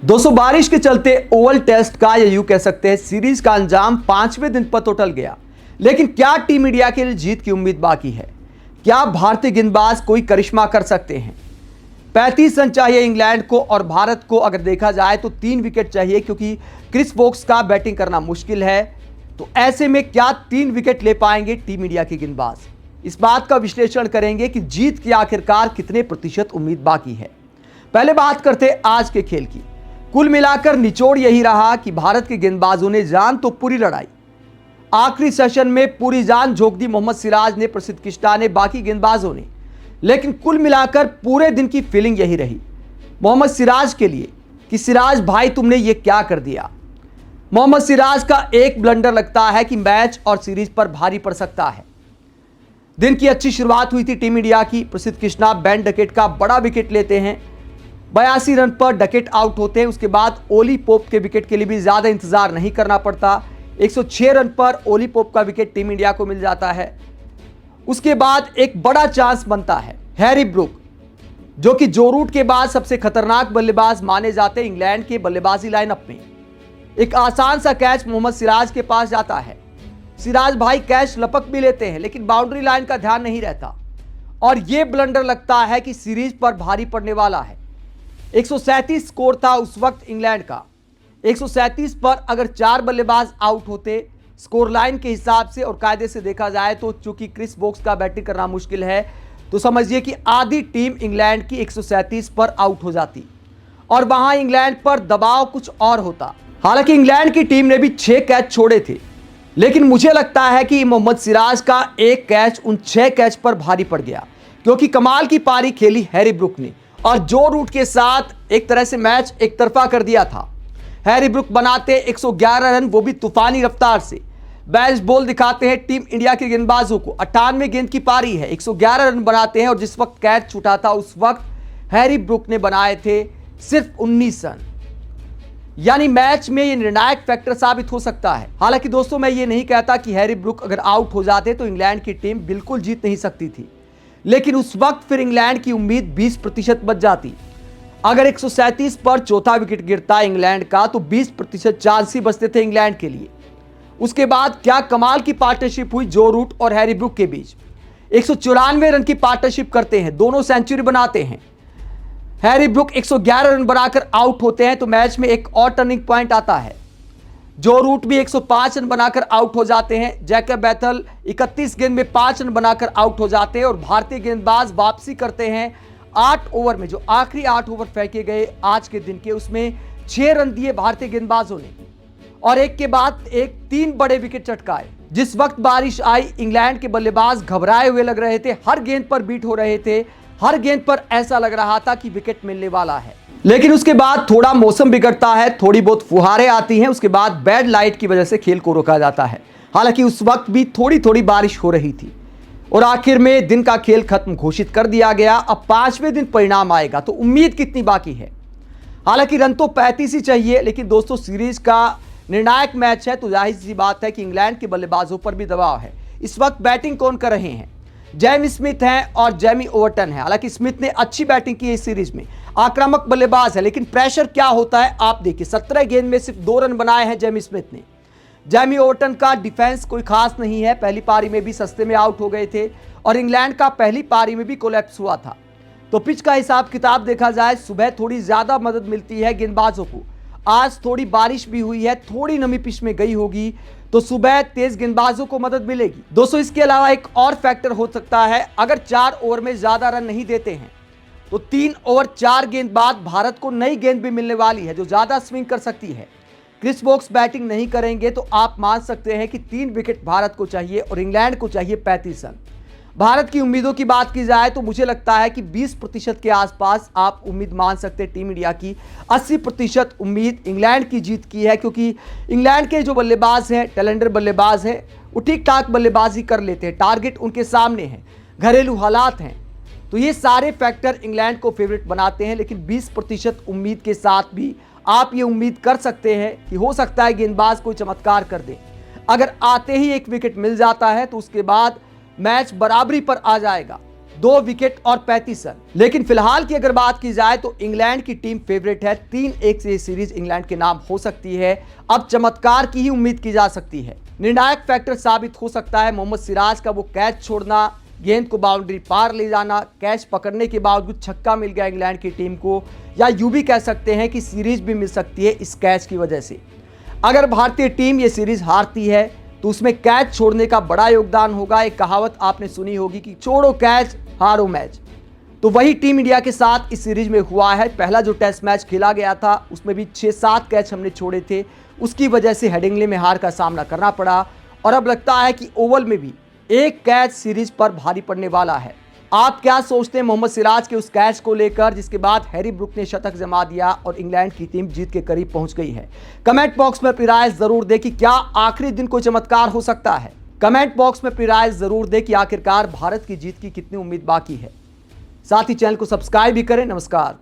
दोस्तों बारिश के चलते ओवल टेस्ट का या यूं कह सकते हैं सीरीज का अंजाम पांचवें दिन पर तो टल गया। लेकिन क्या टीम इंडिया के लिए जीत की उम्मीद बाकी है? क्या भारतीय गेंदबाज कोई करिश्मा कर सकते हैं? 35 रन चाहिए इंग्लैंड को और भारत को अगर देखा जाए तो 3 विकेट चाहिए, क्योंकि क्रिस वोक्स का बैटिंग करना मुश्किल है। तो ऐसे में क्या 3 विकेट ले पाएंगे टीम इंडिया के गेंदबाज? इस बात का विश्लेषण करेंगे कि जीत की आखिरकार कितने प्रतिशत उम्मीद बाकी है। पहले बात करते हैं आज के खेल की। कुल मिलाकर निचोड़ यही रहा कि भारत के गेंदबाजों ने जान तो पूरी लड़ाई, आखिरी सेशन में पूरी जान झोंक दी मोहम्मद सिराज ने, प्रसिद्ध कृष्णा ने, बाकी गेंदबाजों ने। लेकिन कुल मिलाकर पूरे दिन की फीलिंग यही रही मोहम्मद सिराज के लिए कि सिराज भाई तुमने ये क्या कर दिया। मोहम्मद सिराज का एक ब्लंडर लगता है कि मैच और सीरीज पर भारी पड़ सकता है। दिन की अच्छी शुरुआत हुई थी टीम इंडिया की। प्रसिद्ध कृष्णा बेन डकेट का बड़ा विकेट लेते हैं, 82 रन पर डकेट आउट होते हैं। उसके बाद ओली पोप के विकेट के लिए भी ज्यादा इंतजार नहीं करना पड़ता। 106 रन पर ओली पोप का विकेट टीम इंडिया को मिल जाता है। उसके बाद एक बड़ा चांस बनता है हैरी ब्रूक, जो कि जो रूट के बाद सबसे खतरनाक बल्लेबाज माने जाते हैं इंग्लैंड के बल्लेबाजी लाइनअप में। एक आसान सा कैच मोहम्मद सिराज के पास जाता है। सिराज भाई कैच लपक भी लेते हैं, लेकिन बाउंड्री लाइन का ध्यान नहीं रहता और यह ब्लंडर लगता है कि सीरीज पर भारी पड़ने वाला है। 137 स्कोर था उस वक्त इंग्लैंड का। 137 पर अगर 4 बल्लेबाज आउट होते स्कोर लाइन के हिसाब से और कायदे से देखा जाए तो चूंकि क्रिस वोक्स का बैटिंग करना मुश्किल है, तो समझिए कि आधी टीम इंग्लैंड की 137 पर आउट हो जाती और वहां इंग्लैंड पर दबाव कुछ और होता। हालांकि इंग्लैंड की टीम ने भी 6 कैच छोड़े थे, लेकिन मुझे लगता है कि मोहम्मद सिराज का एक कैच उन 6 कैच पर भारी पड़ गया, क्योंकि कमाल की पारी खेली हैरी ब्रूक ने और जो रूट के साथ एक तरह से मैच एक तरफा कर दिया था। हैरी ब्रूक बनाते 111 रन, वो भी तूफानी रफ्तार से। बेस्ट बॉल दिखाते हैं टीम इंडिया के गेंदबाजों को। 98 गेंद की पारी है, 111 रन बनाते हैं और जिस वक्त कैच छूटा था उस वक्त हैरी ब्रूक ने बनाए थे सिर्फ 19 रन। यानी मैच में ये निर्णायक फैक्टर साबित हो सकता है। हालांकि दोस्तों मैं ये नहीं कहता कि हैरी ब्रूक अगर आउट हो जाते तो इंग्लैंड की टीम बिल्कुल जीत नहीं सकती थी, लेकिन उस वक्त फिर इंग्लैंड की उम्मीद 20% बच जाती। अगर 137 पर चौथा विकेट गिरता इंग्लैंड का तो 20% चांस ही बचते थे इंग्लैंड के लिए। उसके बाद क्या कमाल की पार्टनरशिप हुई जो रूट और हैरी ब्रूक के बीच। 194 रन की पार्टनरशिप करते हैं, दोनों सेंचुरी बनाते हैं। हैरी ब्रूक 111 रन बनाकर आउट होते हैं तो मैच में एक और टर्निंग पॉइंट आता है। जो रूट भी 105 रन बनाकर आउट हो जाते हैं। जैकब बैथल 31 गेंद में 5 रन बनाकर आउट हो जाते हैं और भारतीय गेंदबाज वापसी करते हैं 8 ओवर में। जो आखिरी 8 ओवर फेंके गए आज के दिन के, उसमें 6 रन दिए भारतीय गेंदबाजों ने और एक के बाद एक 3 बड़े विकेट चटकाए। जिस वक्त बारिश आई इंग्लैंड के बल्लेबाज घबराए हुए लग रहे थे, हर गेंद पर बीट हो रहे थे, हर गेंद पर ऐसा लग रहा था कि विकेट मिलने वाला है। लेकिन उसके बाद थोड़ा मौसम बिगड़ता है, थोड़ी बहुत फुहारें आती हैं, उसके बाद बैड लाइट की वजह से खेल को रोका जाता है। हालांकि उस वक्त भी थोड़ी थोड़ी बारिश हो रही थी और आखिर में दिन का खेल खत्म घोषित कर दिया गया। अब 5वें दिन परिणाम आएगा तो उम्मीद कितनी बाकी है? हालांकि रन तो 35 ही चाहिए, लेकिन दोस्तों सीरीज का निर्णायक मैच है तो जाहिर सी बात है कि इंग्लैंड के बल्लेबाजों पर भी दबाव है। इस वक्त बैटिंग कौन कर रहे हैं? जेमी स्मिथ हैं और जेमी ओवर्टन है। हालांकि स्मिथ ने अच्छी बैटिंग की है इस सीरीज में, आक्रामक बल्लेबाज है, लेकिन प्रेशर क्या होता है आप देखिए। 17 गेंद में सिर्फ 2 रन बनाए हैं जेमी स्मिथ ने। जेमी ओवर्टन का डिफेंस कोई खास नहीं है, पहली पारी में भी सस्ते में आउट हो गए थे और इंग्लैंड का पहली पारी में भी कोलैप्स हुआ था। तो पिच का हिसाब किताब देखा जाए, सुबह थोड़ी ज्यादा मदद मिलती है गेंदबाजों को। आज थोड़ी बारिश भी हुई है, थोड़ी नमी पिच में गई होगी तो सुबह तेज गेंदबाजों को मदद मिलेगी। दोस्तों इसके अलावा एक और फैक्टर हो सकता है, अगर 4 ओवर में ज्यादा रन नहीं देते हैं तो 3 ओवर 4 गेंद बाद भारत को नई गेंद भी मिलने वाली है जो ज्यादा स्विंग कर सकती है। क्रिस वोक्स बैटिंग नहीं करेंगे तो आप मान सकते हैं कि 3 विकेट भारत को चाहिए और इंग्लैंड को चाहिए 35 रन। भारत की उम्मीदों की बात की जाए तो मुझे लगता है कि 20% के आसपास आप उम्मीद मान सकते हैं टीम इंडिया की। 80% उम्मीद इंग्लैंड की जीत की है, क्योंकि इंग्लैंड के जो बल्लेबाज हैं, टैलेंटेड बल्लेबाज हैं, वो ठीक ठाक बल्लेबाजी कर लेते हैं, टारगेट उनके सामने है, घरेलू हालात हैं, तो ये सारे फैक्टर इंग्लैंड को फेवरेट बनाते हैं। लेकिन 20% उम्मीद के साथ भी आप ये उम्मीद कर सकते हैं कि हो सकता है गेंदबाज कोई चमत्कार कर दे। अगर आते ही एक विकेट मिल जाता है तो उसके बाद मैच बराबरी पर आ जाएगा। 2 विकेट और 35 रन। लेकिन फिलहाल की अगर बात की जाए तो इंग्लैंड की टीम फेवरेट है। 3-1 से ये सीरीज इंग्लैंड के नाम हो सकती है। अब चमत्कार की ही उम्मीद की जा सकती है। निर्णायक फैक्टर साबित हो सकता है मोहम्मद सिराज का वो कैच छोड़ना, गेंद को बाउंड्री पार ले जाना, कैच पकड़ने के बावजूद छक्का मिल गया इंग्लैंड की टीम को, या यूं भी कह सकते हैं कि सीरीज भी मिल सकती है इस कैच की वजह से। अगर भारतीय टीम ये सीरीज हारती है तो उसमें कैच छोड़ने का बड़ा योगदान होगा। एक कहावत आपने सुनी होगी कि छोड़ो कैच हारो मैच, तो वही टीम इंडिया के साथ इस सीरीज में हुआ है। पहला जो टेस्ट मैच खेला गया था उसमें भी 6-7 कैच हमने छोड़े थे, उसकी वजह से हेडिंग्ले में हार का सामना करना पड़ा, और अब लगता है कि ओवल में भी एक कैच सीरीज पर भारी पड़ने वाला है। आप क्या सोचते हैं मोहम्मद सिराज के उस कैच को लेकर, जिसके बाद हैरी ब्रुक ने शतक जमा दिया और इंग्लैंड की टीम जीत के करीब पहुंच गई है? कमेंट बॉक्स में अपनी राय जरूर दें कि क्या आखिरी दिन कोई चमत्कार हो सकता है। कमेंट बॉक्स में अपनी राय जरूर दें कि आखिरकार भारत की जीत की कितनी उम्मीद बाकी है। साथ ही चैनल को सब्सक्राइब भी करें। नमस्कार।